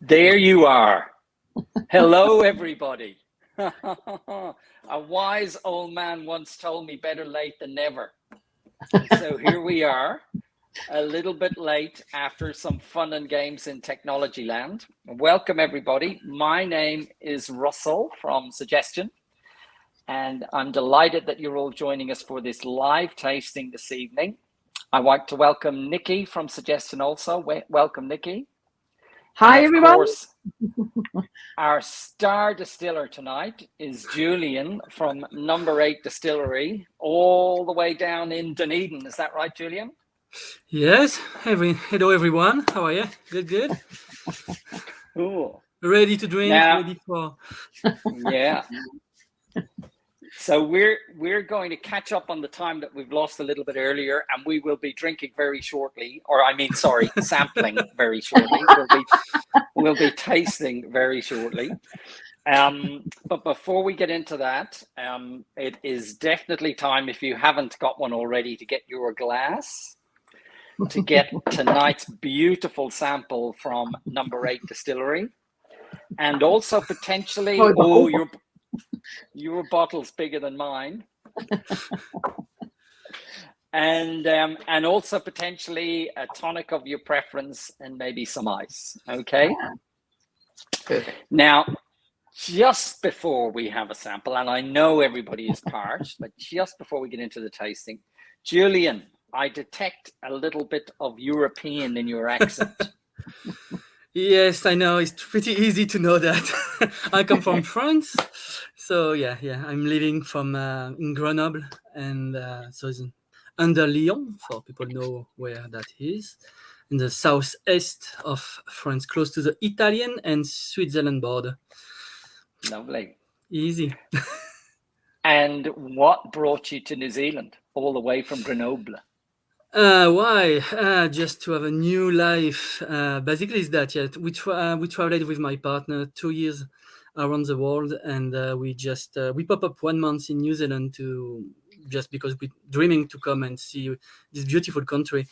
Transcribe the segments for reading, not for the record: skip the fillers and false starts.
There you are. Hello, everybody. A wise old man once told me better late than never. So here we are, a little bit late after some fun and games in technology land. Welcome, everybody. My name is Russell from Suggestgin, and I'm delighted that you're all joining us for this live tasting this evening. I want to welcome Nikki from Suggestgin also. Welcome, Nikki. Hi, everyone. Of course, our star distiller tonight is Julien from Number 8 Distillery, all the way down in Dunedin. Is that right, Julien? Yes. Hello, everyone. How are you? Good. Cool. Ready to drink. Now, ready for. Yeah. So we're going to catch up on the time that we've lost a little bit earlier, and we will be drinking very shortly, sampling very shortly. We'll be tasting very shortly. But before we get into that, it is definitely time, if you haven't got one already, to get your glass, to get tonight's beautiful sample from Number 8 Distillery, and also potentially, your bottle's bigger than mine. And also potentially a tonic of your preference and maybe some ice. Okay. Perfect. Now, just before we have a sample, and I know everybody is parched, but just before we get into the tasting, Julien, I detect a little bit of European in your accent. Yes, I know. It's pretty easy to know that. I come from France. So yeah. I'm living from in Grenoble, and so it's under Lyon, for people know where that is, in the southeast of France, close to the Italian and Switzerland border. Lovely. Easy. And what brought you to New Zealand, all the way from Grenoble? Why? Just to have a new life. Basically, is that we traveled with my partner 2 years around the world, and we pop up 1 month in New Zealand just because we're dreaming to come and see this beautiful country.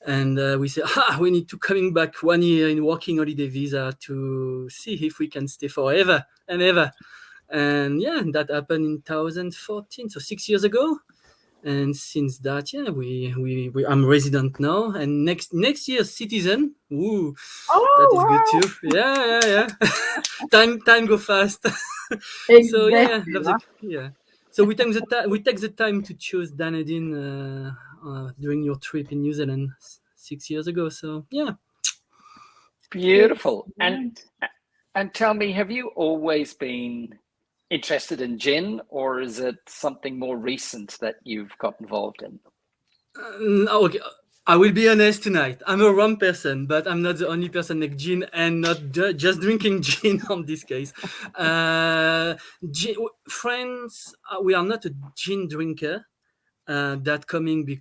And we say, we need to coming back 1 year in working holiday visa to see if we can stay forever and ever. And yeah, that happened in 2014, so 6 years ago. And since that, I'm resident now, and next year citizen. Ooh, that is good too. Yeah. time go fast. Exactly. So yeah, So we take the time to choose Dunedin during your trip in New Zealand 6 years ago. So yeah, beautiful. And tell me, have you always been interested in gin, or is it something more recent that you've got involved in? Okay, I will be honest tonight. I'm a rum person, but I'm not the only person like gin, and not just drinking gin on this case. Friends, we are not a gin drinker. That coming,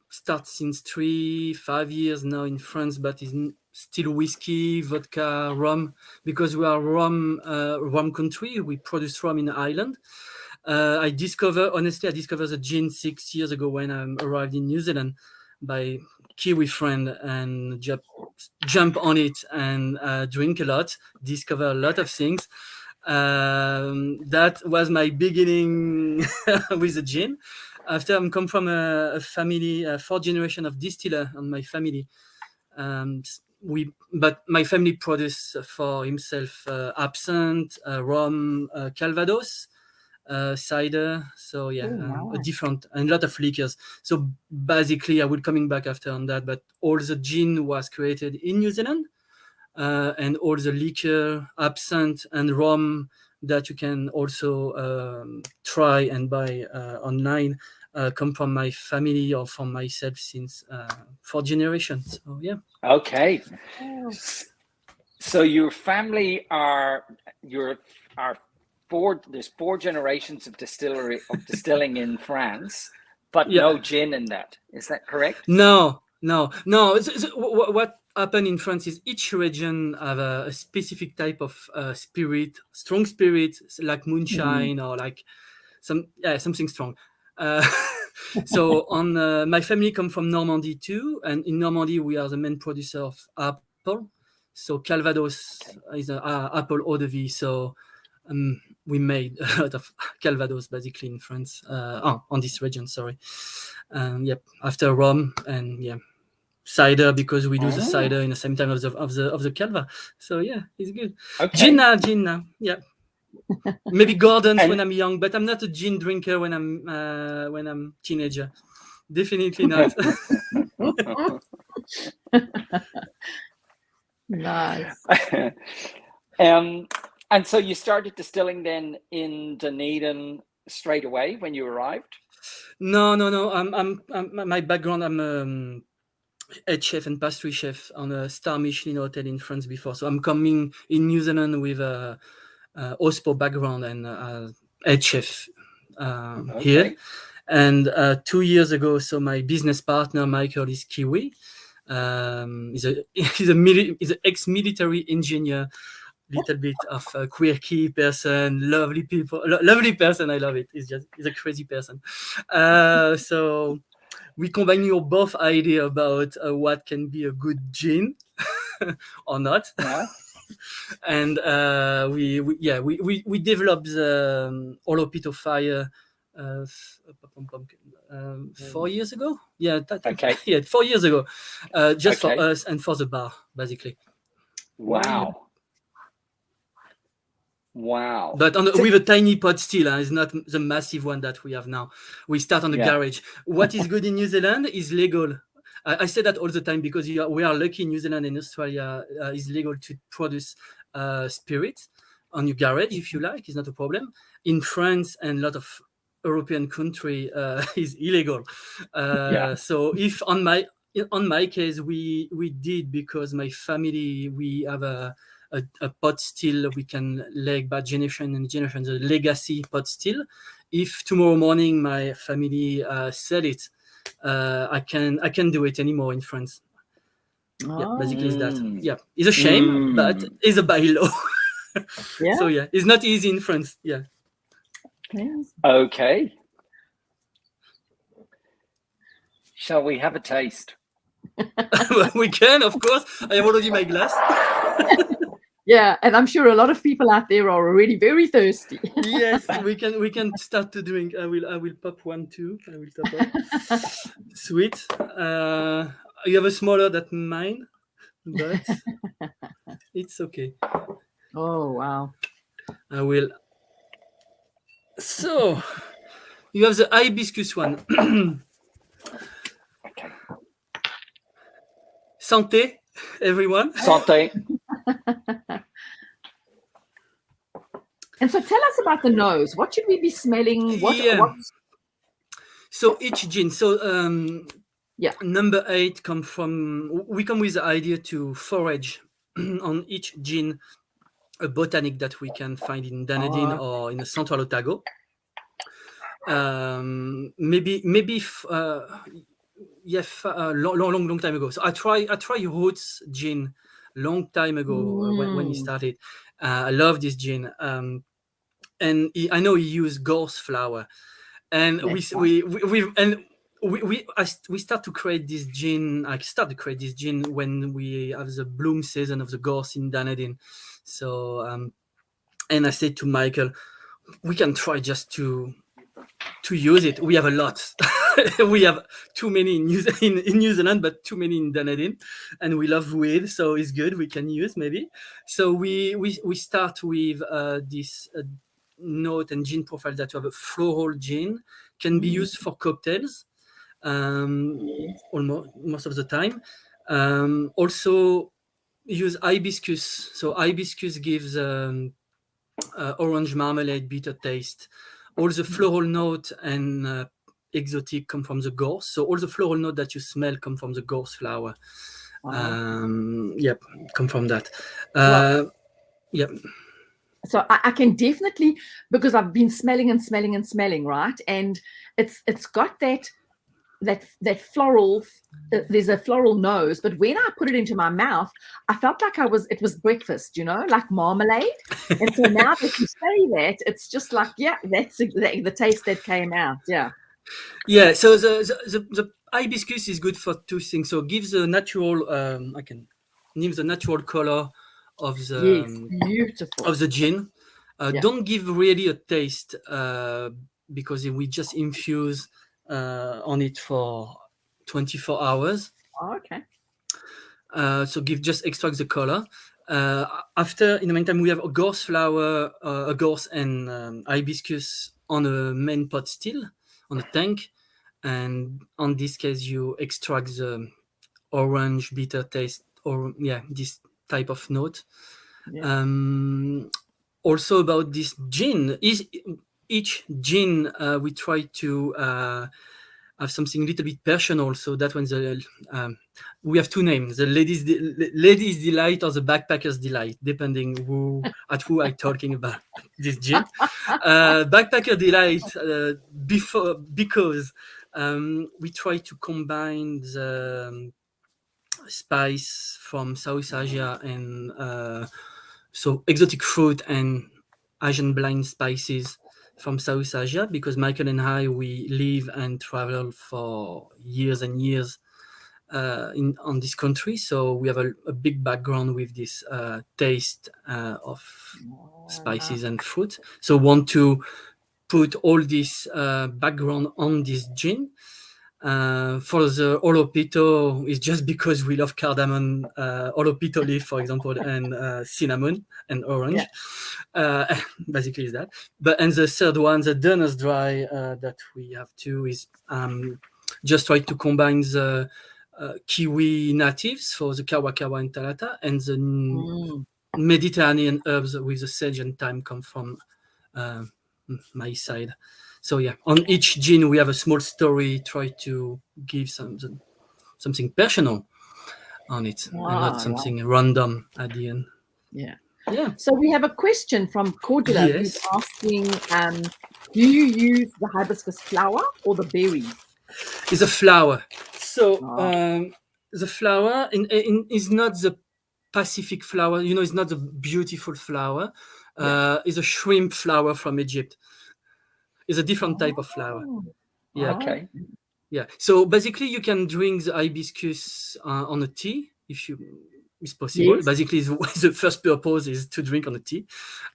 starts since 3-5 years now in France, but is still whiskey, vodka, rum, because we are rum country. We produce rum in Ireland. I discovered the gin 6 years ago when I arrived in New Zealand by Kiwi friend, and jump on it and drink a lot, discover a lot of things. That was my beginning with the gin. After I come from a family, 4th generation of distiller on my family. But my family produce for himself absinthe, rum, Calvados, cider. So yeah, a lot of liquors. So basically, I will coming back after on that. But all the gin was created in New Zealand, and all the liquor, absinthe, and rum that you can also try and buy online come from my family or from myself since 4 generations. So yeah. Okay. So your family there's 4 generations of distilling in France, but no gin in that. Is that correct? No. What happened in France is each region have a specific type of spirit, strong spirit, like moonshine or like something strong. So my family come from Normandy too, and in Normandy we are the main producer of apple. So Calvados is an apple eau de vie. So we made a lot of Calvados basically in France, on this region. Sorry. After rum and cider, because we do the cider in the same time of the Calva. So it's good. Okay. Gin now. Yeah. Maybe Gordon's when I'm young, but I'm not a gin drinker when I'm teenager. Definitely not. Nice. And so you started distilling then in Dunedin straight away when you arrived? No. I'm my background. I'm head chef and pastry chef on a star Michelin hotel in France before. So I'm coming in New Zealand with a OSPO background and head chef here. And 2 years ago, so my business partner Michael is Kiwi. He's an ex-military engineer, little bit of a quirky person, lovely person. I love it. He's a crazy person. So we combine your both idea about what can be a good gin or not. Yeah. And we developed the Olopito Fire 4 years ago. 4 years ago, just for us and for the bar, basically. Wow. But with a tiny pot still. It's not the massive one that we have now. We start on the garage. What is good in New Zealand is legal. I say that all the time because we are lucky in New Zealand and Australia. Is legal to produce spirits on your garage if you like. It's not a problem. In France and a lot of European country is illegal. So if on my case we did, because my family, we have a pot still we can leg by generation and generation, the legacy pot still. If tomorrow morning my family sell it, I can do it anymore in France. Basically is that. It's a shame, but it's a bylaw. So it's not easy in France. Okay. Shall we have a taste? We can, of course. I have already my glass. And I'm sure a lot of people out there are already very thirsty. Yes, we can start to drink. I will pop one too. I will top up. Sweet. You have a smaller than mine, but it's okay. Oh wow. I will. So you have the hibiscus one. Okay. Santé, everyone. Santé. And so tell us about the nose. What should we be smelling? So each gin. So number 8 we come with the idea to forage on each gin a botanic that we can find in Dunedin or in the Central Otago. Maybe long time ago. So I try Roots gin long time ago when he started. I love this gin, and I know he used gorse flower, and we start to create this gin. I start to create this gin when we have the bloom season of the gorse in Dunedin. So and I said to Michael, we can try just to use it. We have a lot. We have too many in New Zealand, but too many in Dunedin, and we love weed, so it's good. We can use maybe. So we start with this note and gin profile that you have a floral gin, can be used for cocktails, almost most of the time. Also use hibiscus. So hibiscus gives orange marmalade bitter taste. All the floral note and exotic come from the gorse. So all the floral note that you smell come from the gorse flower. Come from that. So I can definitely, because I've been smelling, right? And it's got that floral. There's a floral nose, but when I put it into my mouth, I felt like it was breakfast, like marmalade. And so now that you say that, it's just like, that's the taste that came out. So the hibiscus is good for two things. So it gives a natural the natural color of Yes, beautiful. of the gin. Yeah. Don't give really a taste because we just infuse on it for 24 hours. Oh, okay. So just extract the color. After, in the meantime, we have a gorse flower, a gorse and hibiscus on a main pot still, on a tank. And on this case, you extract the orange bitter taste, or this type of note. Yeah. Also about this gin, each gin we try to have something a little bit personal. So that when we have two names: the ladies delight or the backpackers delight, depending who I'm talking about this gin. Backpacker delight because we try to combine the spice from South Asia and so exotic fruit and Asian blind spices from South Asia, because Michael and I, we live and travel for years and years on this country, so we have a big background with this taste of spices and fruit. So want to put all this background on this gin. For the olopito, is just because we love cardamom, olopito leaf, for example, and cinnamon and orange. Basically is that. And the third one, the Dunner's Dry, that we have too, is just try to combine the kiwi natives for the kawa and talata, and the Mediterranean herbs with the sage and thyme come from my side. So on each gin we have a small story, try to give something personal on it, and not something random at the end. Yeah. So we have a question from Cordula who's asking, do you use the hibiscus flower or the berries? It's a flower. So the flower is not the Pacific flower, it's not the beautiful flower. It's a shrimp flower from Egypt. It's a different type of flower. Okay. So basically you can drink the hibiscus on a tea if it's possible. Basically the first purpose is to drink on a tea.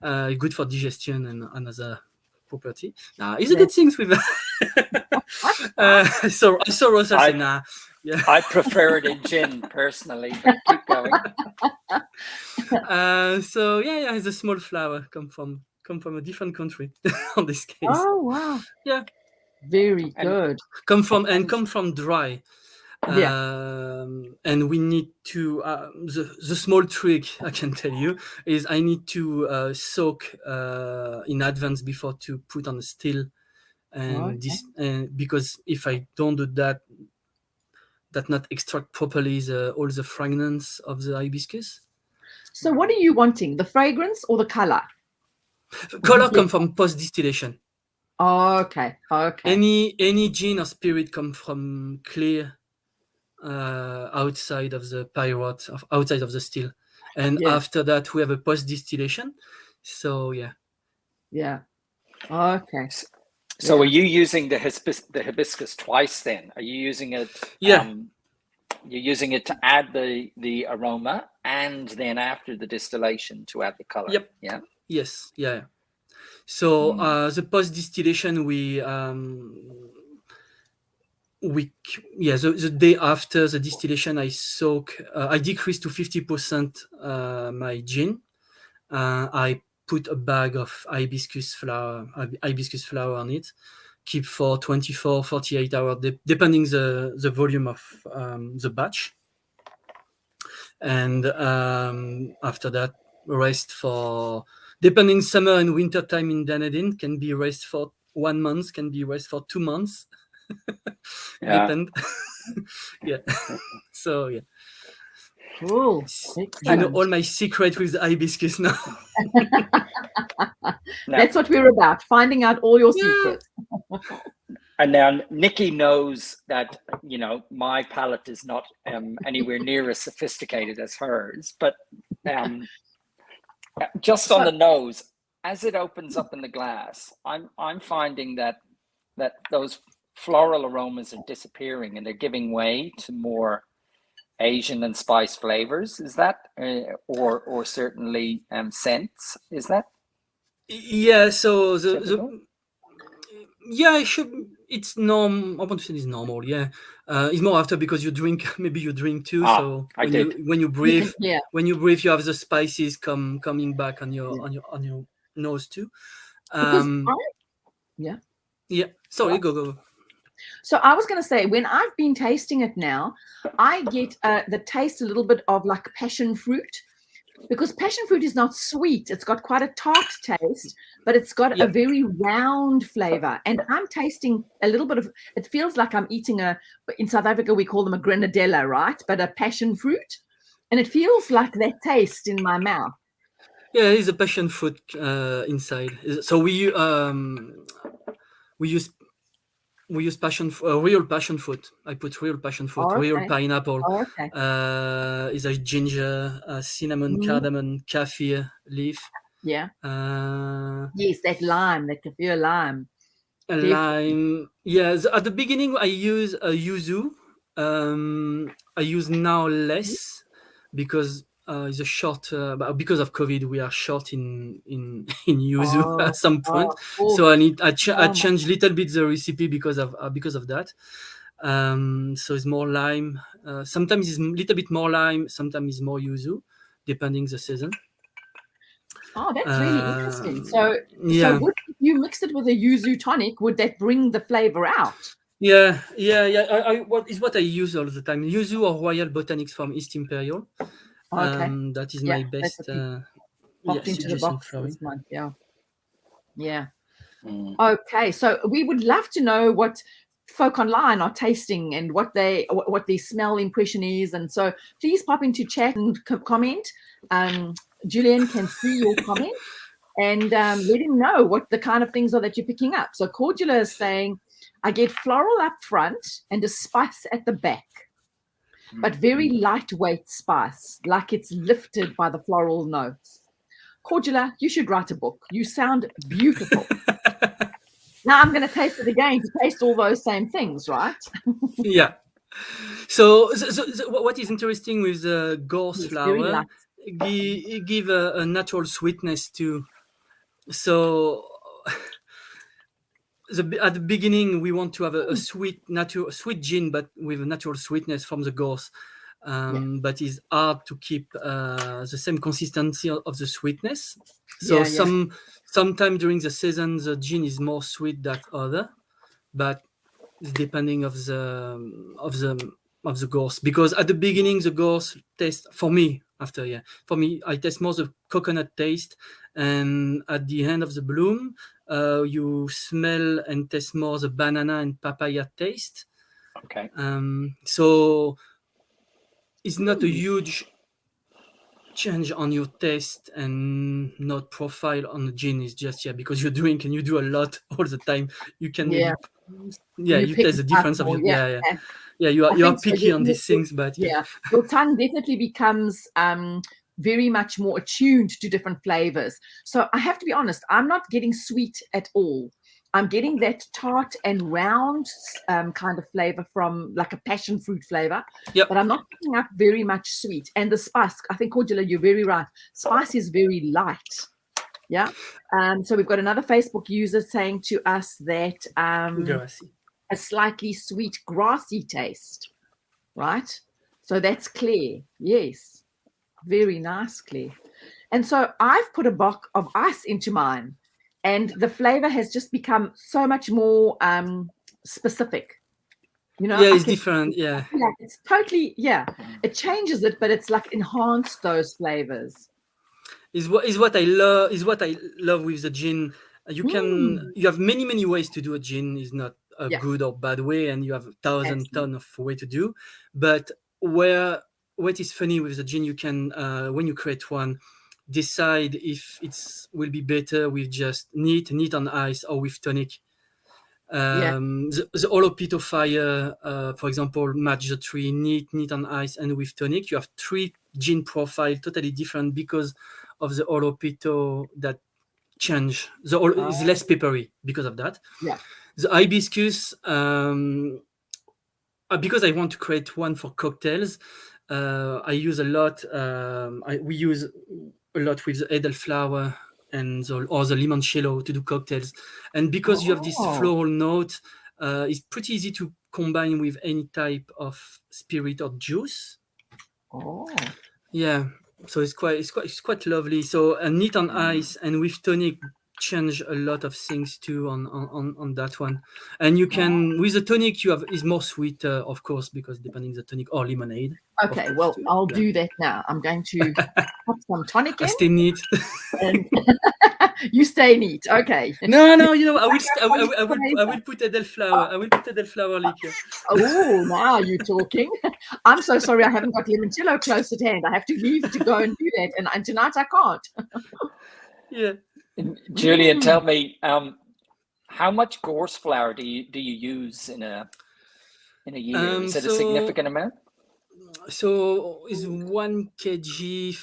Good for digestion and another property. It's a good thing with so I saw Rosa say I prefer it in gin personally, but keep going. So it's a small flower, come from a different country on this case. Oh wow. Yeah. Very good. Come from dry. And we need to the small trick I can tell you is I need to soak in advance before to put on a still, and because if I don't do that not extract properly all the fragrance of the hibiscus. So what are you wanting, the fragrance or the color? Color come from post distillation. Okay. Any gin or spirit come from clear outside of the pyrote, outside of the still, and after that we have a post distillation. So okay. So are you using the hibiscus twice then? Are you using it? You're using it to add the aroma, and then after the distillation to add the color. Yep. Yeah. Yes. Yeah. So the post distillation the day after the distillation I decrease to 50% my gin. I put a bag of hibiscus flower on it, keep for 24 48 hours depending the volume of the batch, and after that rest for, depending summer and winter time in Dunedin, can be rest for 1 month, can be rest for 2 months. Depend. So Cool. You know all my secret with the hibiscus now. That's what we're about, finding out all your secrets. And now Nikki knows that my palate is not anywhere near as sophisticated as hers, but just on the nose, as it opens up in the glass, I'm finding that those floral aromas are disappearing and they're giving way to more Asian and spice flavors. Is that or certainly scents? Is that Yeah. So typical? yeah, it should. It's norm. I want to say it's normal. Yeah, it's more after because you drink. Maybe you drink too. So I did. when you You breathe, can, yeah, you have the spices coming back on your yeah. on your nose too. Because Um. yeah. Yeah. Sorry. Go. So I was going to say, when I've been tasting it now, I get the taste a little bit of like passion fruit, because passion fruit is not sweet. It's got quite a tart taste, but it's got a Yeah. very round flavor. And I'm tasting a little bit of, it feels like I'm eating in South Africa, we call them a grenadella, right? But a passion fruit. And it feels like that taste in my mouth. Yeah. It's a passion fruit inside. So we use real passion fruit. I put real passion fruit, Oh, real okay. pineapple. Oh, okay. Is a ginger, cinnamon, cardamom, kaffir leaf. Yeah. Uh, Yes, that lime, that kaffir lime. a Definitely. lime. Yes, at the beginning I use a yuzu. I use now less because it's a short. Because of COVID, we are short in in yuzu Oh, at some point. of course. So I Oh, my. changed little bit the recipe because of that. So it's more lime. Sometimes it's a little bit more lime. Sometimes it's more yuzu, depending the season. Oh, that's really interesting. So Yeah. if you mix it with a yuzu tonic, would that bring the flavor out? Yeah. What I use all the time. Yuzu or Royal Botanics from East Imperial. Okay. That is Yeah, my that's best. what you popped into the Suggestion box flowering. this month. Yeah. Yeah. Mm. Okay. So we would love to know what folk online are tasting and what their smell impression is. And so please pop into chat and comment. Julien can see your comment. And let him know what the kind of things are that you're picking up. So Cordula is saying, I get floral up front and a spice at the back, but very lightweight spice, like it's lifted by the floral notes. Cordula, you should write a book. You sound beautiful. Now I'm going to taste it again to taste all those same things, right? Yeah. So, what is interesting with the gorse Yes, very flower, light. give a natural sweetness too. So at the beginning we want to have a sweet gin, but with a natural sweetness from the gorse. But it's hard to keep the same consistency of the sweetness. So Yeah. sometime during the season the gin is more sweet than other, but it's depending of the gorse, because at the beginning the gorse taste for me I taste more the coconut taste, and at the end of the bloom you smell and taste more the banana and papaya taste. Okay. So it's not a huge change on your taste and not profile on the gin. Is just because you drink and you do a lot all the time, you can Yeah. maybe You you pick taste the up difference of more. you. Yeah. You I are think so. picky on these things, but Yeah, your tongue definitely becomes very much more attuned to different flavors. So I have to be honest, I'm not getting sweet at all. I'm getting that tart and round kind of flavor from like a passion fruit flavor, Yep. but I'm not picking up very much sweet. And the spice, I think, Cordula, you're very right. Spice is very light. Yeah. So we've got another Facebook user saying to us that grassy. a slightly sweet, grassy taste, right? So that's clear. Yes. Very nice, Claire. And so I've put a block of ice into mine, and the flavor has just become so much more specific. You know, Yeah, it's different. Yeah, it's totally, it changes it, but it's like enhanced those flavors. is what I love. Is what I love with the gin. You have many ways to do a gin. Is not a good or bad way, and you have 1,000 ton of way to do. But what is funny with the gin, you can when you create one, decide if it's will be better with just neat on ice or with tonic. The Olopito fire, for example, match the three neat on ice and with tonic. You have three gin profile totally different because of the Olopito that change. Is less peppery because of that. Yeah. The hibiscus, because I want to create one for cocktails, I use a lot. We use a lot with the elderflower and the limoncello to do cocktails. And because you have this floral note, it's pretty easy to combine with any type of spirit or juice. Yeah, so it's quite lovely. So neat on ice and with tonic change a lot of things too on that one. And you can with the tonic is more sweet, of course, because depending the tonic or lemonade. Okay, well, too. I'll do that now. I'm going to put some tonic in. I stay neat. And you stay neat. Okay. No, you know, I will put elderflower. I will put elderflower liqueur. Oh, now you're talking. I'm so sorry I haven't got limoncello close at hand. I have to leave to go and do that, and tonight I can't. Yeah. Julien, tell me, how much gorse flour do you use in a year? Is it a significant amount? So it's 1 kg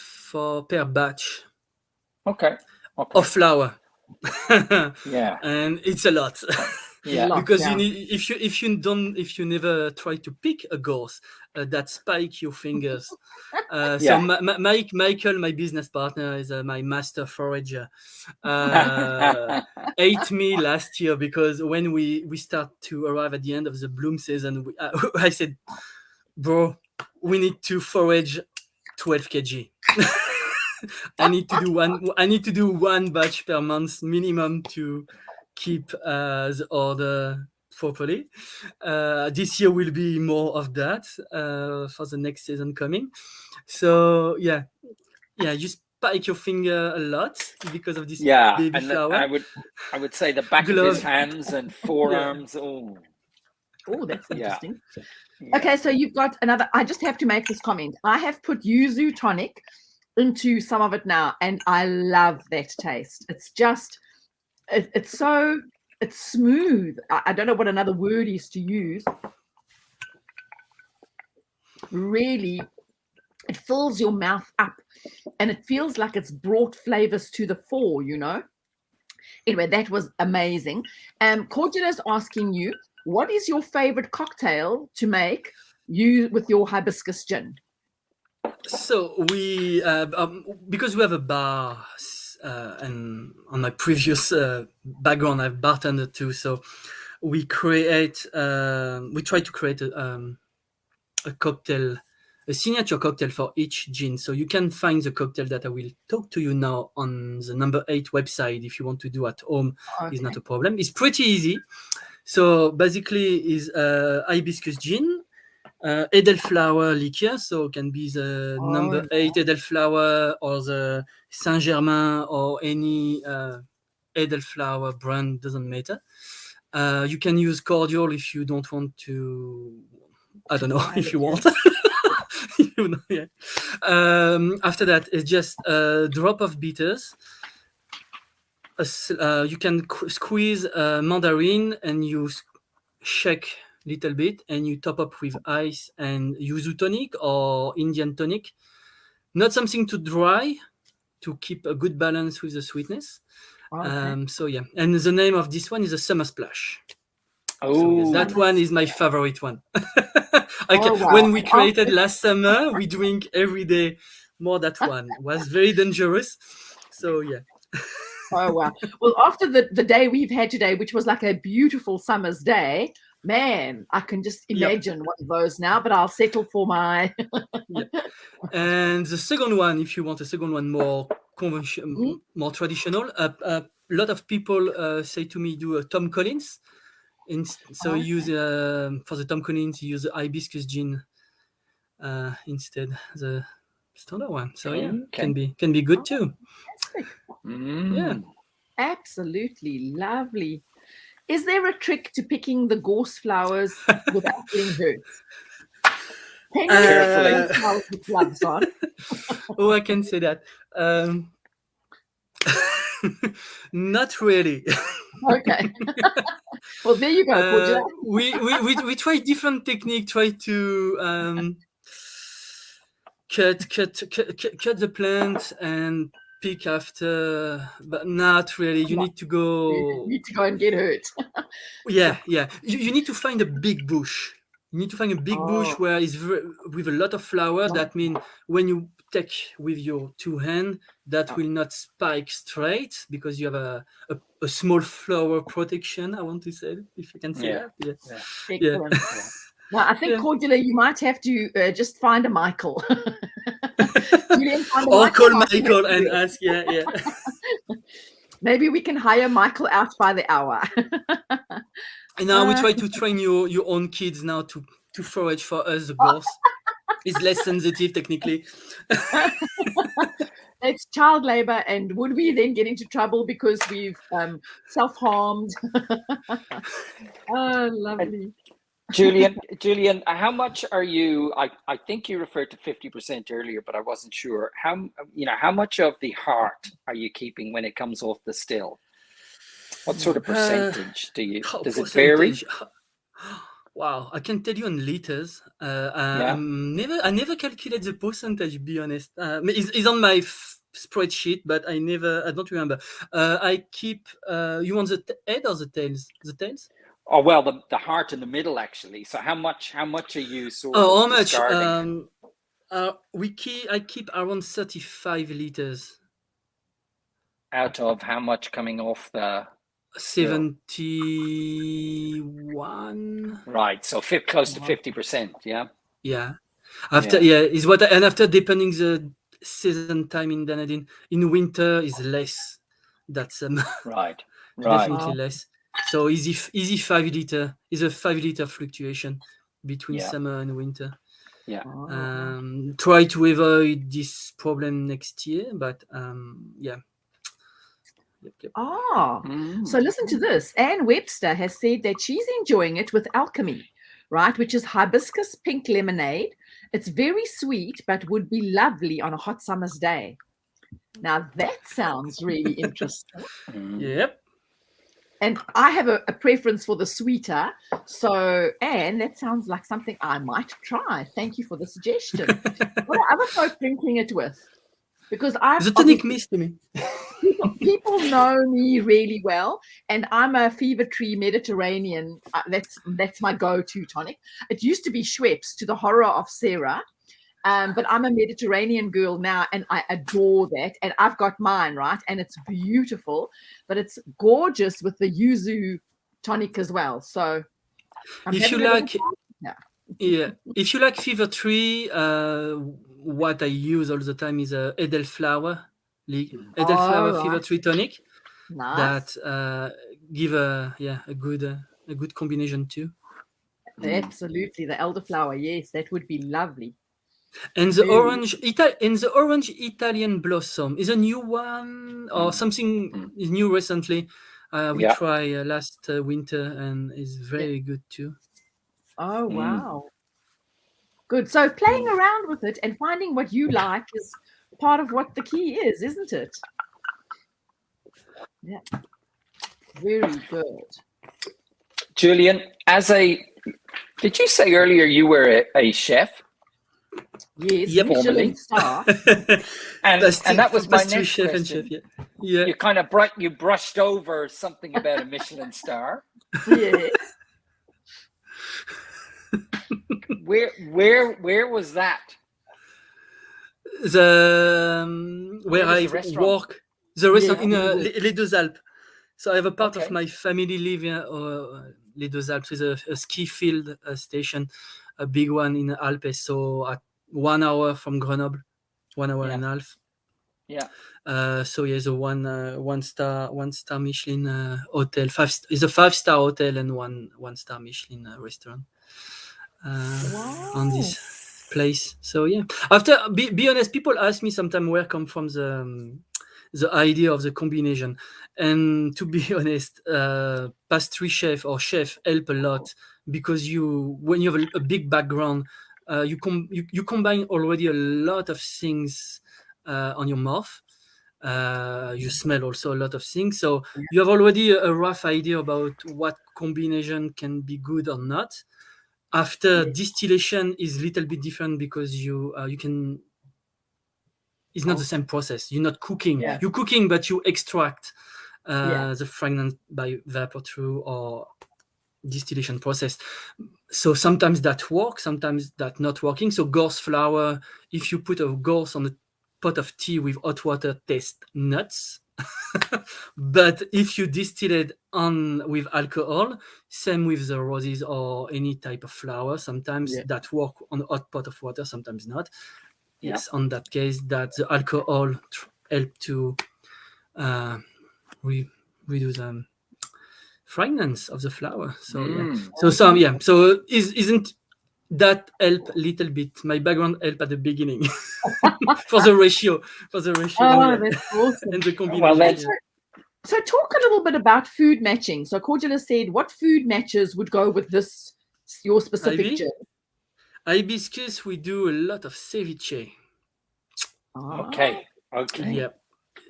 per batch. Okay. Of flour. Yeah. And it's a lot. Yeah. Because you need if you never try to pick a gorse, that spike your fingers. So Michael, my business partner, is my master forager. Ate me last year because when we start to arrive at the end of the bloom season, I said, bro, we need to forage 12 kg. I need to do one batch per month minimum to keep the order properly. This year will be more of that for the next season coming. So yeah, you spike your finger a lot because of this baby flower. I would say the back of his hands and forearms. Oh, that's interesting. Yeah. Okay, so you've got another. I just have to make this comment. I have put yuzu tonic into some of it now, and I love that taste. It's just, it's smooth. I don't know what another word is to use. Really, it fills your mouth up, and it feels like it's brought flavors to the fore, you know. Anyway, that was amazing. Cordial is asking you, what is your favorite cocktail to make with your hibiscus gin? So we, because we have a bar, and on my previous background, I've bartended too. So we try to create a cocktail, a signature cocktail for each gin. So you can find the cocktail that I will talk to you now on the number 8 website. If you want to do at home, is not a problem. It's pretty easy. So basically, is hibiscus gin. Elderflower liqueur, so it can be the number 8 elderflower or the Saint Germain or any elderflower brand, doesn't matter. You can use cordial if you don't want to. I don't know if you want. You know, yeah. After that, it's just a drop of bitters. You can squeeze mandarin and you shake little bit, and you top up with ice and yuzu tonic or Indian tonic. Not something too dry, to keep a good balance with the sweetness. So yeah, and the name of this one is a Summer Splash. So yes, that one is my favorite one. When we created last summer, we drink every day more. That one was very dangerous. So yeah. Oh wow. Well, after the day we've had today, which was like a beautiful summer's day, man, I can just imagine one of those now, but I'll settle for my And the second one, if you want a second one more conventional, more traditional, a lot of people say to me, do a Tom Collins. So use for the Tom Collins, you use the hibiscus gin instead the standard one. So can be good too. Yeah, absolutely lovely. Is there a trick to picking the gorse flowers without getting hurt? Carefully. With gloves on. Oh, I can say that. Not really. Okay. Well, there you go. We try different technique. Try to cut the plant and pick after, but not really. You need to go. You need to go and get hurt. Yeah. You need to find a big bush. You need to find a big bush where it's with a lot of flower. That means when you take with your two hands, that will not spike straight because you have a small flower protection. I want to say, if you can say that. Yeah. Excellent. Now, I think, Cordula, you might have to just find a Michael. Julien, find a Or call Michael Michael and ask. Yeah. Maybe we can hire Michael out by the hour. And now we try to train your own kids now to forage for us, the girls. It's less sensitive technically. It's child labor, and would we then get into trouble because we've self-harmed? Oh, lovely. Julien, how much are you? I think you referred to 50% earlier, but I wasn't sure. How much of the heart are you keeping when it comes off the still? What sort of percentage does it vary? Wow, I can tell you in liters. I never calculate the percentage. Be honest, it's on my spreadsheet, but I don't remember. I keep. You want the head or the tails? The tails. Oh well, the heart in the middle actually. So how much are you sort of discarding? I keep around 35 liters. Out of how much coming off the 71. Right, so close to 50%. Yeah. After depending the season time in Dunedin, in winter is less. That's right. Definitely less. So easy 5 liter is a 5 liter fluctuation between summer and winter. Try to avoid this problem next year, but Yep. So listen to this. Anne Webster has said that she's enjoying it with alchemy, right? Which is hibiscus pink lemonade. It's very sweet, but would be lovely on a hot summer's day. Now that sounds really interesting. Yep. And I have a preference for the sweeter. So, Anne, that sounds like something I might try. Thank you for the suggestion. What are other folk drinking it with? Because the tonic mist to me. People know me really well, and I'm a Fever Tree Mediterranean. That's my go-to tonic. It used to be Schweppes, to the horror of Sarah, but I'm a Mediterranean girl now, and I adore that. And I've got mine, right? And it's beautiful, but it's gorgeous with the yuzu tonic as well. So, if you like Fever Tree, what I use all the time is Edelflower Fever Tree tonic. Nice. That give a good combination too. Absolutely, the elderflower, yes, that would be lovely. And the orange Italian blossom is a new one or something is new recently. We tried last winter and is very good too. Oh wow. Good. So playing around with it and finding what you like is part of what the key is, isn't it? Yeah. Very good. Julien, did you say earlier you were a chef? Yes, Michelin star. and that was my next chef question. And chef, yeah. You kind of brushed over something about a Michelin star. Yes. Where was that? Where I work, the restaurant in Les Deux Alpes. So I have a part of my family live in Les Deux Alpes. It's a ski field station, a big one in Alpes. So at 1 hour from Grenoble, 1 hour and a half. Yeah. So yeah, the one star Michelin hotel. It's a 5-star hotel and one star Michelin restaurant. On this place. So yeah, after be honest, people ask me sometimes where come from the idea of the combination, and to be honest, pastry chef or chef help a lot because when you have a big background, you combine already a lot of things on your mouth. You smell also a lot of things, so you have already a rough idea about what combination can be good or not. After distillation is a little bit different because you can. It's not the same process. You're not cooking. Yeah. You're cooking, but you extract the fragrance by vapor through or distillation process. So sometimes that works, sometimes that not working. So gorse flour, if you put a gorse on a pot of tea with hot water, tastes nuts. But if you distill it on with alcohol, same with the roses or any type of flour, sometimes that work on a hot pot of water, sometimes not. Yes, on that case, that the alcohol help to reduce the fragrance of the flower. So so isn't that help a little bit? My background help at the beginning for the ratio, Oh, that's awesome. and the combination. Well, so talk a little bit about food matching. So Cordula said, what food matches would go with this, your specific gin? Hibiscus, we do a lot of ceviche. Okay. Yeah.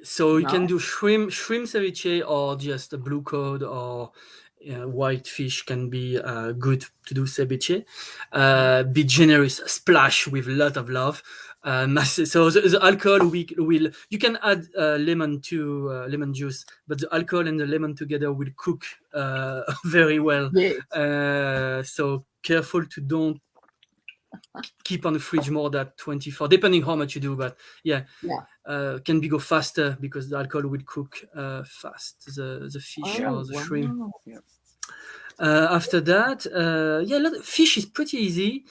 So you can do shrimp ceviche, or just a blue cod, or white fish can be good to do ceviche. Be generous, splash with a lot of love. So the alcohol will you can add lemon to lemon juice, but the alcohol and the lemon together will cook very well. Yes. So careful to don't keep on the fridge more than 24, depending how much you do. But can be go faster because the alcohol will cook fast the fish or the shrimp. After that, fish is pretty easy.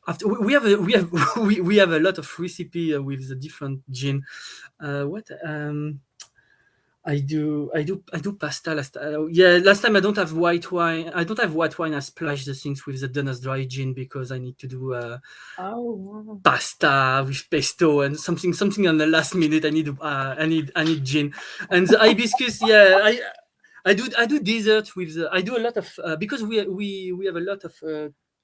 After we have a lot of recipe with the different gin. I do pasta last time. I don't have white wine. I splash the things with the Dunner's dry gin because I need to do pasta with pesto and something on the last minute. I need gin. And the hibiscus, I do dessert with I do a lot of because we have a lot of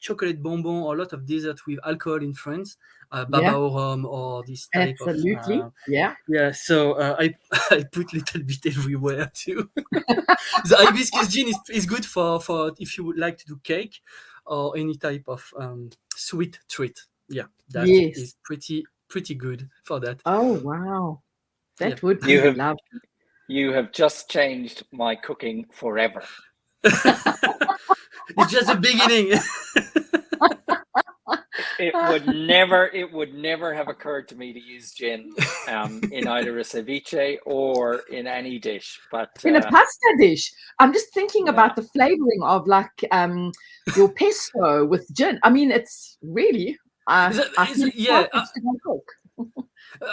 chocolate bonbon or a lot of dessert with alcohol in France, baba au rhum or this type of so I put little bit everywhere too. The hibiscus gin is good for if you would like to do cake or any type of sweet treat. That is pretty good for that. Oh wow, that would be lovely. You have just changed my cooking forever. It's just the beginning. It would never have occurred to me to use gin in either a ceviche or in any dish, but in a pasta dish. I'm just thinking about the flavoring of like your pesto with gin. I mean, it's really I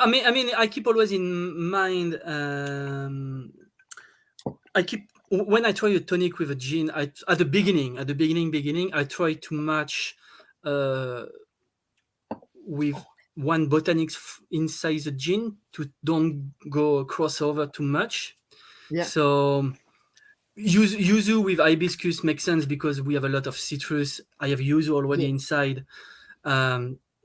mean, I keep always in mind. When I try a tonic with a gin, at the beginning, I try to match with one botanics inside the gin to don't go crossover too much. So yuzu with hibiscus makes sense because we have a lot of citrus. I have yuzu already inside.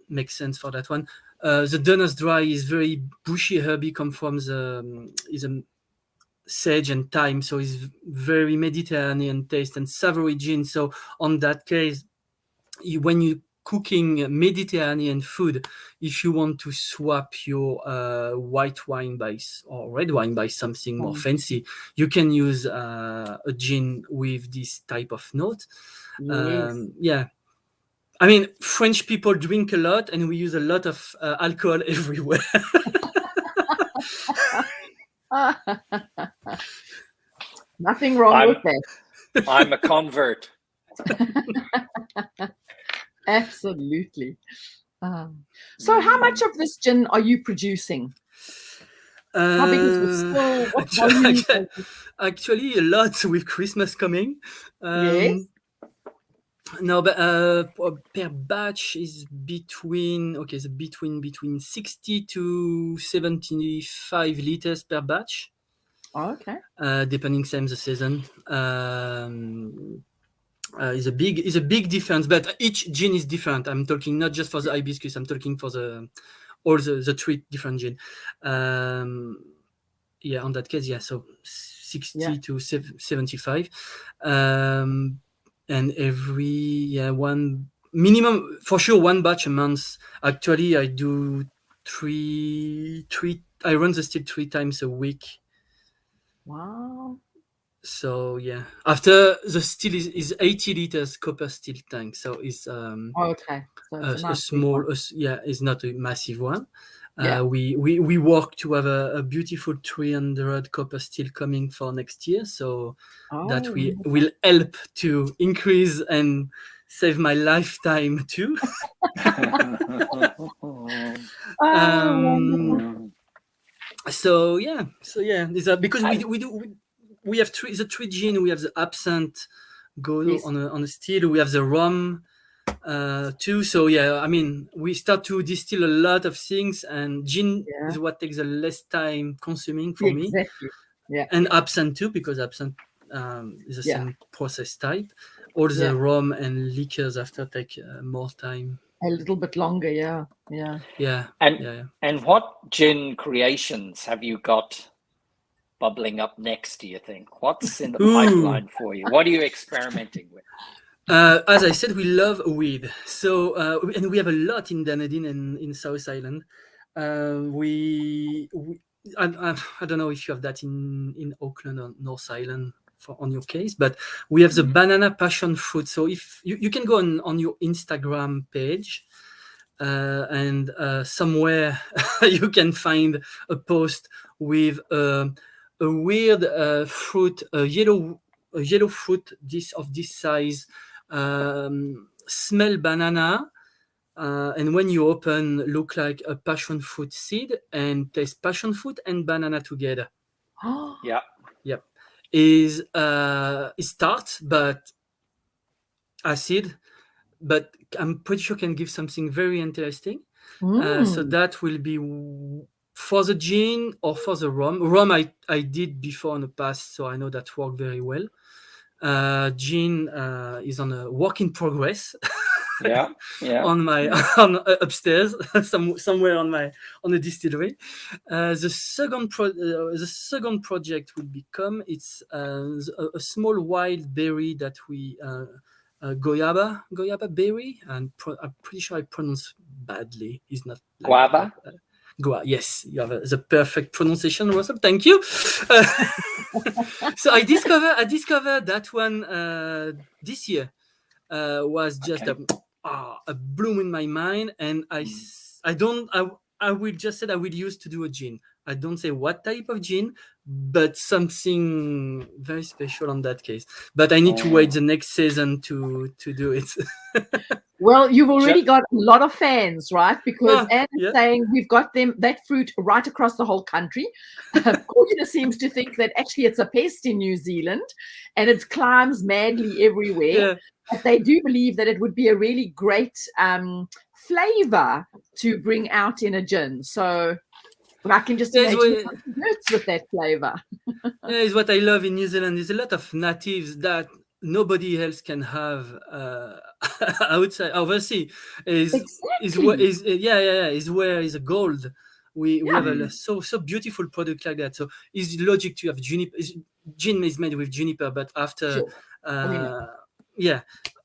Makes sense for that one. The Dunner's dry is very bushy herby, come from the sage and thyme, so it's very Mediterranean taste and savory gin. So on that case, when you cooking Mediterranean food, if you want to swap your white wine or red wine by something more fancy, you can use a gin with this type of note. I mean, French people drink a lot and we use a lot of alcohol everywhere. Nothing wrong with that. I'm a convert. Absolutely. So how much of this gin are you producing? How big is the still? What volume? Actually, a lot with Christmas coming. No, but per batch is between 60 to 75 liters per batch. Okay. Depending same the season. Is a big difference, but each gin is different. I'm talking not just for the hibiscus. I'm talking for all the three different gin. On that case, so 60 to 75. And every one minimum for sure one batch a month. Actually, I do three. I run the still 3 times a week. Wow. So yeah, after the still is 80 liters copper steel tank, so it's Okay, so it's a a nice big small, one. yeah, it's not a massive one. Yeah. We work to have a beautiful 300 copper steel coming for next year, so that Oh, we wonderful. will help to increase and save my lifetime too. Oh, wonderful. So yeah, it's because we have three, the three gin. We have the absinthe go Yes. on a still. We have the rum too. So yeah, I mean, we start to distill a lot of things, and gin Yeah. is what takes the less time consuming for me, Exactly. Yeah. and absinthe too, because absinthe is the Yeah. same process type. All Yeah. the rum and liquors after take more time. A little bit longer. Yeah. Yeah. Yeah, And yeah. and what gin creations have you got bubbling up next, do you think? What's in the Ooh. pipeline for you? What are you experimenting with? As I said, we love weed. So, and we have a lot in Dunedin and in South Island. I don't know if you have that in Auckland or North Island on your case, but we have the banana passion fruit. So if you can go on your Instagram page, and somewhere you can find a post with a weird fruit, a yellow fruit of this size, smell banana, and when you open, look like a passion fruit seed, and taste passion fruit and banana together. Yeah. Yep, is tart but acid, but I'm pretty sure can give something very interesting. So that will be for the gin or for the rum. Rum I did before in the past, so I know that worked very well. Gin is on a work in progress. Yeah. Yeah. On my on upstairs somewhere on the distillery. The second project will become a small wild berry that we goyaba berry, and I'm pretty sure I pronounce badly. It's not like Guava. Yes, you have the perfect pronunciation, Russell. Thank you. So I discovered that one this year. Was just Okay. a bloom in my mind, and I will just say I will use to do a gin. I don't say what type of gin, but something very special on that case. But I need to wait the next season to do it. Well, you've already got a lot of fans, right? Because Anne is yeah. saying we've got that fruit right across the whole country. Cortina seems to think that actually it's a pest in New Zealand and it climbs madly everywhere. Yeah. But they do believe that it would be a really great flavor to bring out in a gin. So I can just imagine hurts with that flavor. Yeah, it's what I love in New Zealand. There's a lot of natives that nobody else can have outside overseas. Is where is a gold. We have a so beautiful product like that. So it's logic to have juniper. Gin is made with juniper, but after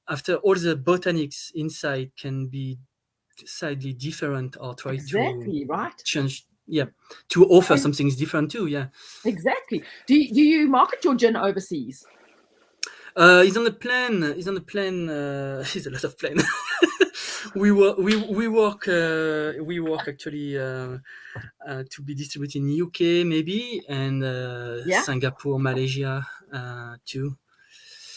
after all the botanics inside can be slightly different or try to change. Yeah, to offer something different too. Yeah, exactly. Do you market your gin overseas? He's on the plan. He's on the plan. He's a lot of plan. we work actually to be distributed in UK maybe, and Singapore, Malaysia too.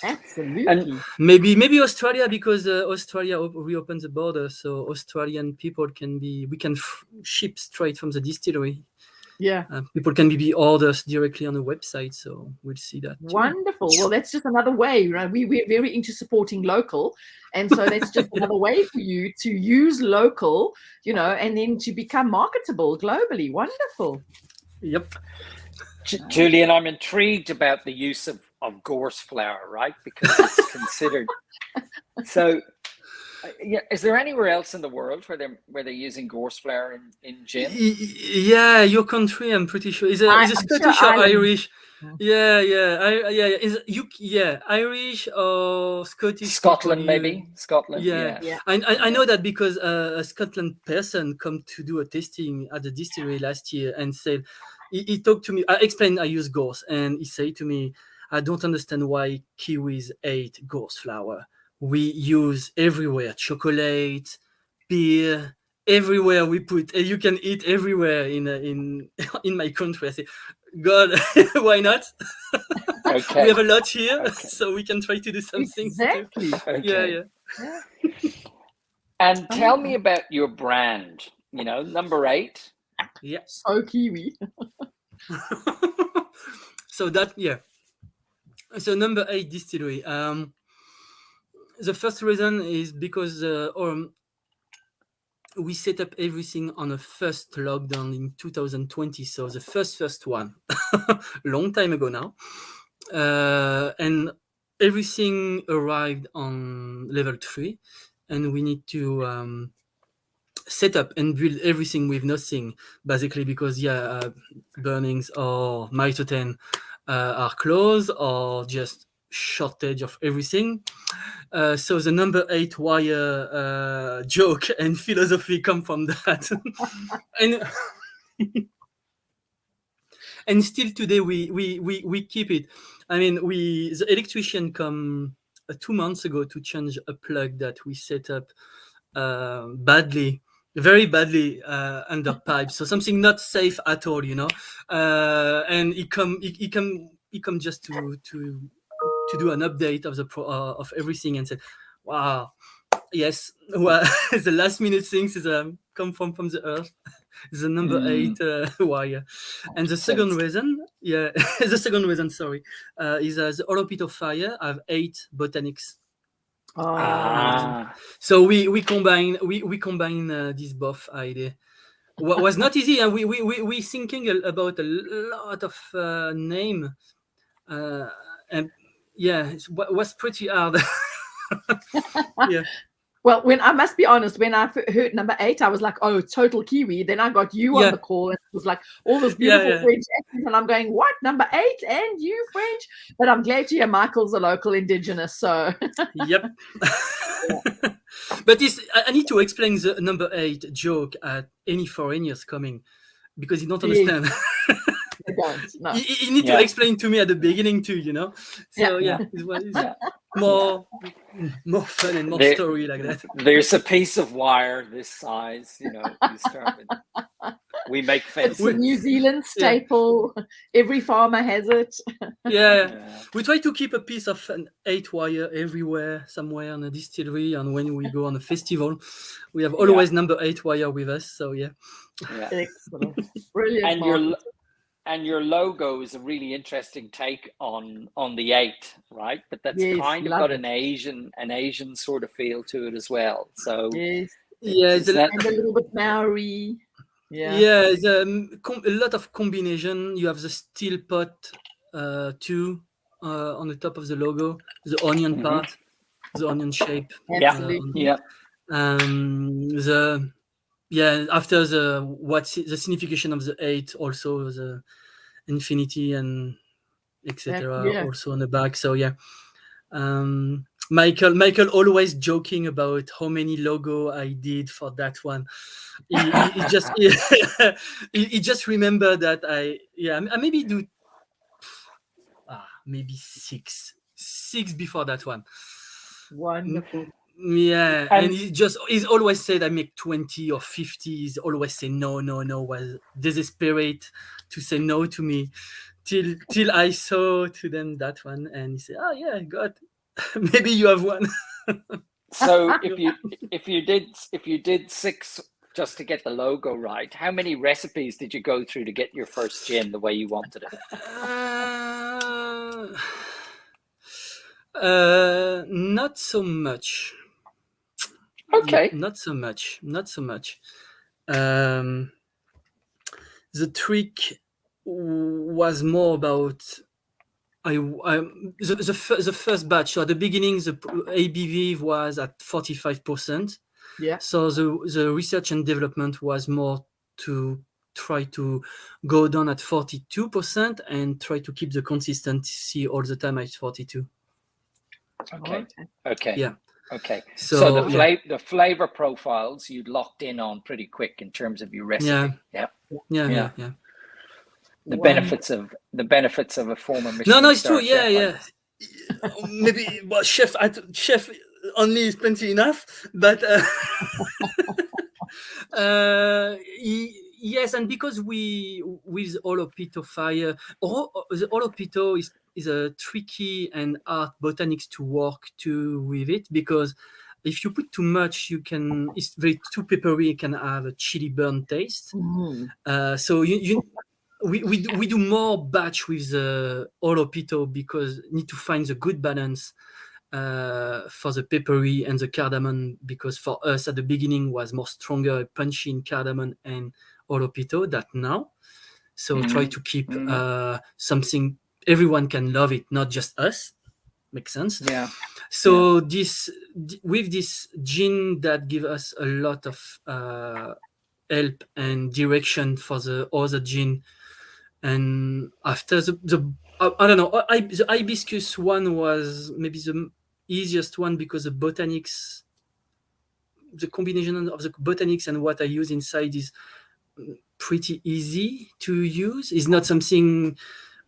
Absolutely. And maybe Australia, because Australia reopens the border, so Australian people we can ship straight from the distillery. Yeah. People can be orders directly on the website, so we'll see that too. Wonderful. Well, that's just another way, right? We're very into supporting local, and so that's just another way for you to use local, and then to become marketable globally. Wonderful. Yep. Julien, I'm intrigued about the use of gorse flour, right? Because it's considered. So, is there anywhere else in the world where they're using gorse flour in gin? Yeah, your country, I'm pretty sure, is a Scottish or Irish. Yeah. Irish or Scottish. Scotland, maybe Scotland. Yeah. I know that because a Scotland person come to do a tasting at the distillery last year and said he talked to me. I explained I use gorse, and he said to me, I don't understand why kiwis ate gorse flower. We use everywhere chocolate, beer, everywhere we put. You can eat everywhere in my country. I say, God, why not? Okay. We have a lot here, Okay. so we can try to do some things too. Exactly. Okay. Yeah. And tell me about your brand. You know, number 8. Yeah. So Kiwi. So that, yeah. So number 8 distillery. The first reason is because we set up everything on a first lockdown in 2020. So the first one, long time ago now. And everything arrived on level 3, and we need to set up and build everything with nothing, basically, because burnings or Mytoten are closed or just shortage of everything. So the number 8 wire joke and philosophy come from that. and still today we keep it. I mean, the electrician come 2 months ago to change a plug that we set up very badly under pipe, so something not safe at all, and he come just to do an update of of everything, and said, wow, yes, well, the last minute things is come from the earth. The number 8 wire. And the second reason, the second reason, sorry, is the Oropito fire have 8 botanics. So we combine these both idea. Was not easy, and we thinking about a lot of name, and it was pretty hard. Yeah. Well, when I must be honest, when I heard number 8, I was like, oh, total Kiwi. Then I got you on the call, and it was like all this beautiful French accent, and I'm going, what, number 8 and you French? But I'm glad to hear Michael's a local indigenous, so. Yep. But I need to explain the number 8 joke at any foreigners coming, because you don't understand. They don't, no. You need to explain to me at the beginning too, So it's more fun and more story like that. There's a piece of wire this size, you start with. We make fences. It's a New Zealand staple. Every farmer has it. We try to keep a piece of an 8 wire everywhere, somewhere in a distillery, and when we go on a festival, we have always number 8 wire with us. So Excellent, brilliant. And your logo is a really interesting take on the 8, right? But that's kind of got an Asian sort of feel to it as well. So it's a little bit Maori. There's a lot of combination. You have the steel pot too on the top of the logo, the onion part, the onion shape. Absolutely. After what's the signification of the 8, also the infinity and etc. Also on the back. So Michael always joking about how many logo I did for that one. He just remember that I maybe do maybe six before that one. Wonderful. And he's always said I make 20 or 50. He's always say no, was desperate to say no to me till I saw to them that one, and he said, God, maybe you have one. So if you did 6 just to get the logo right, how many recipes did you go through to get your first gin the way you wanted it? Not so much. Okay. Not so much. The trick was more about the first batch. So at the beginning, the ABV was at 45%. Yeah. So the research and development was more to try to go down at 42% and try to keep the consistency all the time at 42. Okay. Yeah. Okay. So the flavor profiles you'd locked in on pretty quick in terms of your recipe. Yeah. The benefits of a former No, Michelin it's true. star chef, Yeah. Maybe chef only is plenty enough, but yes, and because with Olopito fire, the Olopito is a tricky and hard botanics to work with it, because if you put too much, it's very too peppery. It can have a chili burn taste. So we do more batch with the Olopito because need to find the good balance for the peppery and the cardamom, because for us at the beginning was more stronger, punchy in cardamom and Olopito than now. So try to keep something everyone can love it, not just us. Makes sense. Yeah. So with this gin that give us a lot of help and direction for the other gin, and after I don't know, the hibiscus one was maybe the easiest one because the botanics, the combination of the botanics and what I use inside is pretty easy to use. It's not something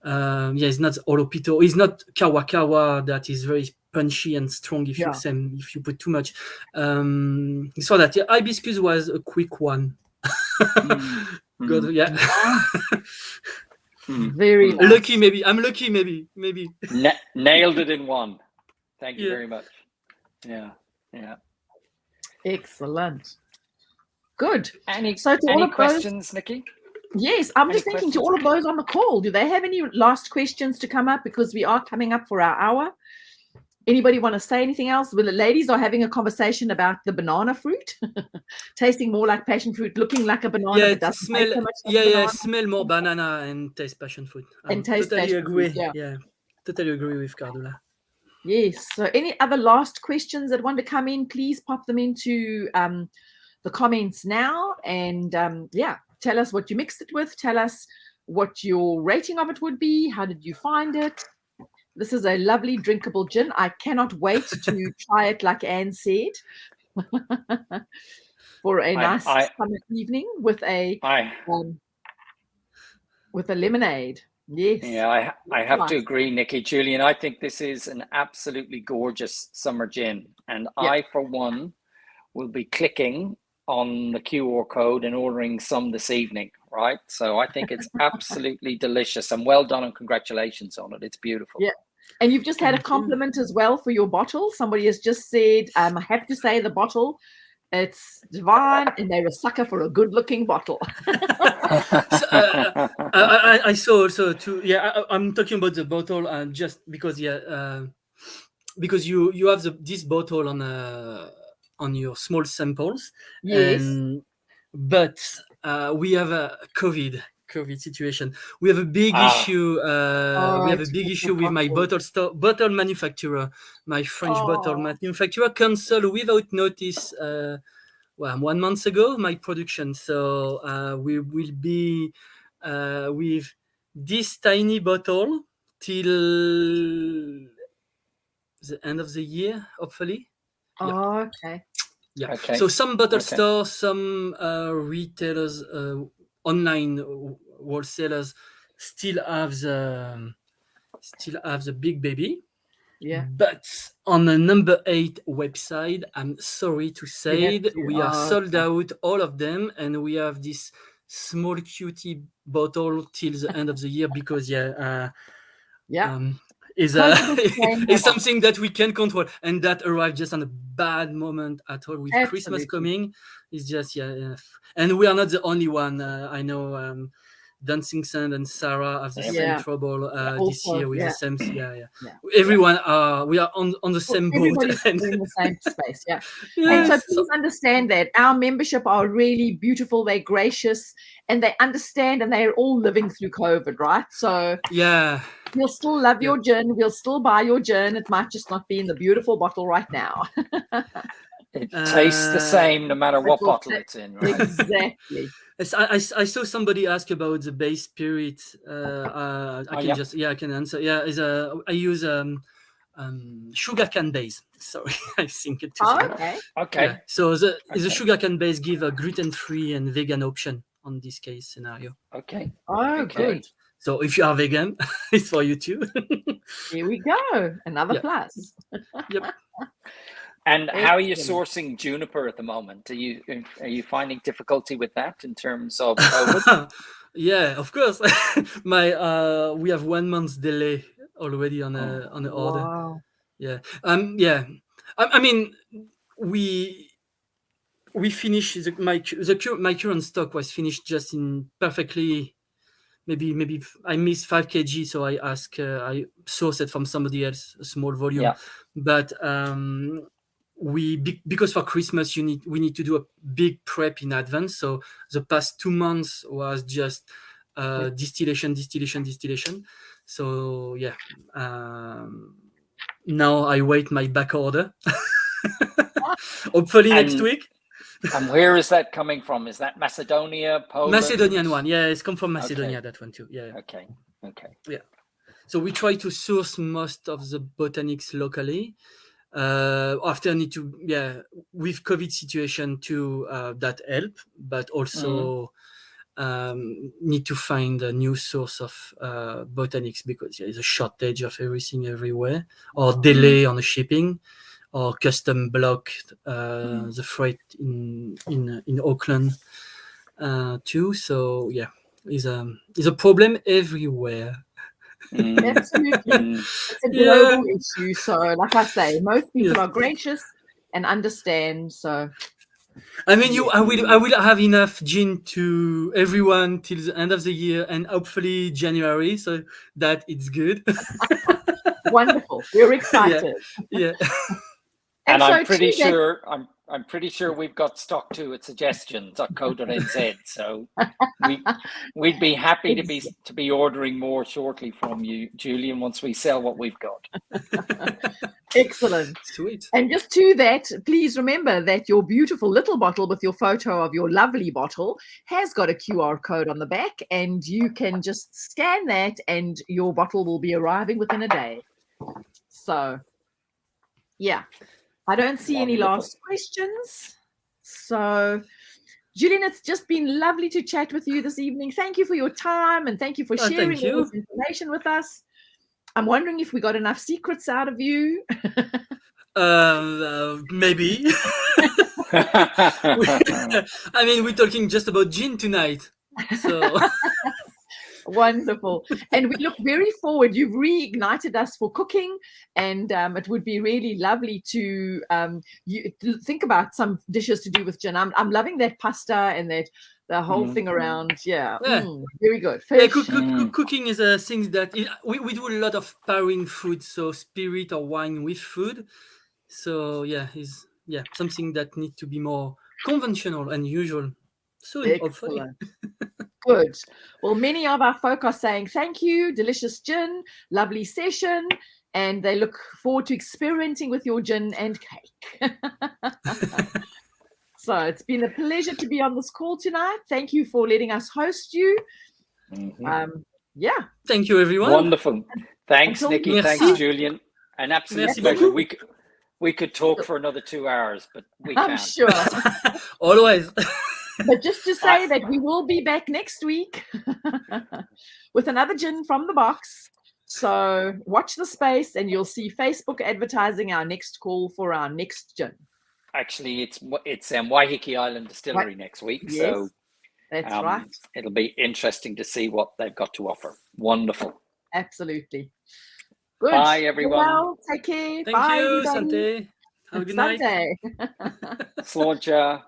it's not Olopito, it's not Kawa that is very punchy and strong if you put too much. So that hibiscus was a quick one. Good, yeah. Very nice. Lucky, maybe. I'm lucky, maybe. Nailed it in one. Thank you very much. Yeah. Excellent. Good. Any all questions, Nikki? Yes, I'm just thinking to all of those on the call, do they have any last questions to come up, because we are coming up for our hour? Anybody want to say anything else? Well, the ladies are having a conversation about the banana fruit, tasting more like passion fruit, looking like a banana. Yeah, but doesn't taste so much like banana. Smell more banana and taste passion fruit. And taste totally passion agree. Fruit, Totally agree with Cardula. Yes. So, any other last questions that want to come in? Please pop them into the comments now, and tell us what you mixed it with. Tell us what your rating of it would be. How did you find it? This is a lovely drinkable gin. I cannot wait to try it, like Anne said, for a nice summer evening with a lemonade. Yes. Yeah, I have to agree, Nikki. Julien, I think this is an absolutely gorgeous summer gin. And I, for one, will be clicking on the QR code and ordering some this evening, right? So I think it's absolutely delicious, and well done and congratulations on it. It's beautiful. Yeah. And you've just had a compliment as well for your bottle. Somebody has just said, I have to say the bottle, it's divine, and they're a sucker for a good-looking bottle. I saw also too. Yeah, I'm talking about the bottle, and just because because you have this bottle on your small samples. Yes. But we have a COVID situation. We have a big issue. We have a big issue with my bottle manufacturer. My French bottle manufacturer canceled without notice. 1 month ago, my production. So we will be with this tiny bottle till the end of the year, hopefully. Okay. Yeah. Okay. So some bottle stores, some retailers, online wholesalers still have the big baby. Yeah. But on the number 8 website, I'm sorry to say we are sold out, all of them, and we have this small cutie bottle till the end of the year because is something that we can control, and that arrived just on a bad moment at all with Christmas coming. It's just and we are not the only one. I know Dancing Sand and Sarah have the same trouble this year with the same. Everyone we are on the same boat. Everybody's in the same space. And so please understand that our membership are really beautiful. They're gracious, and they understand, and they're all living through COVID, right? So we'll still love your gin. We'll still buy your gin. It might just not be in the beautiful bottle right now. It tastes the same no matter what bottle it's in, right? Exactly. I saw somebody ask about the base spirit. I can answer. I use sugarcane base. Sorry, I think it is. Okay. Yeah. So the sugarcane base give a gluten-free and vegan option on this case scenario. Okay. Good. So if you are vegan, it's for you too. Here we go. Another Yeah. plus. Yep. And how are you Excellent. sourcing juniper at the moment? Are you finding difficulty with that in terms of COVID? Yeah, of course. We have 1 month's delay already on the order. Wow. Yeah. Yeah. I mean, we finished my current stock was finished just in perfectly. Maybe I missed 5 kg, so I sourced it from somebody else, a small volume. Yeah. But because for Christmas we need to do a big prep in advance. So the past 2 months was just distillation. So yeah, now I wait my back order. Hopefully next week. And where is that coming from? Is that Macedonia, Poland? Macedonian one, yeah, it's come from Macedonia. Okay. That one too, yeah. Okay. Yeah. So we try to source most of the botanics locally. After need to, with COVID situation too, that help, but also need to find a new source of botanics because there is a shortage of everything everywhere, or delay on the shipping, or custom blocked the freight in Auckland too. So yeah, is a problem everywhere. Absolutely. It's a global issue. So, like I say, most people are gracious and understand. So, I mean, I will have enough gin to everyone till the end of the year and hopefully January, so that it's good. Wonderful. We're excited. Yeah. And so I'm pretty sure I'm pretty sure we've got stock too at suggestions.co.nz. So we'd be happy to be ordering more shortly from you, Julien, once we sell what we've got. Excellent. Sweet. And just to that, please remember that your beautiful little bottle with your photo of your lovely bottle has got a QR code on the back, and you can just scan that and your bottle will be arriving within a day. So, yeah. I don't see any last questions. So, Julien, it's just been lovely to chat with you this evening. Thank you for your time and thank you for sharing all this information with us. I'm wondering if we got enough secrets out of you. Maybe. I mean, we're talking just about gin tonight. So wonderful. And we look very forward. You've reignited us for cooking, and it would be really lovely to think about some dishes to do with gin. I'm loving that pasta and that the whole thing around. Very good. Fish. Cooking is a thing that we do a lot of pairing food, so spirit or wine with food. So is something that needs to be more conventional and usual soon, hopefully. Good. Well, many of our folk are saying thank you, delicious gin, lovely session, and they look forward to experimenting with your gin and cake. So it's been a pleasure to be on this call tonight. Thank you for letting us host you. Thank you, everyone. Wonderful. Thanks, Nikki. Thanks, Julien. An absolute pleasure. We could talk for another 2 hours, but we can't. I'm sure. Always. But just to say that we will be back next week with another gin from the box. So watch the space and you'll see Facebook advertising our next call for our next gin. Actually, it's Waiheke Island Distillery next week. Yes, so that's right. It'll be interesting to see what they've got to offer. Wonderful. Absolutely. Good. Bye, everyone. Well, take care. Thank Bye, you, everybody. Sante. Have a good night. Sante. Sloncha.